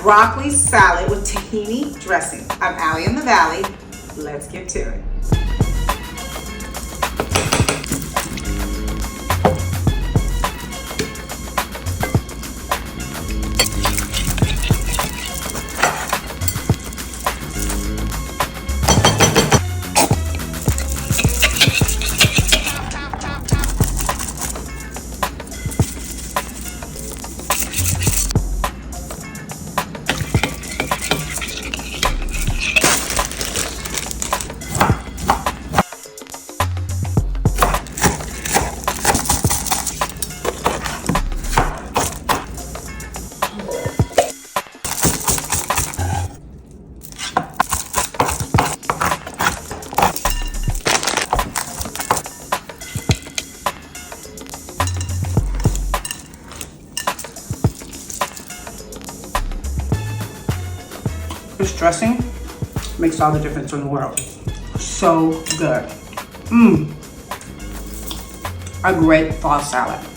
broccoli salad with tahini dressing. I'm Allie in the Valley. Let's get to it. This dressing makes all the difference in the world. So good. A great fall salad.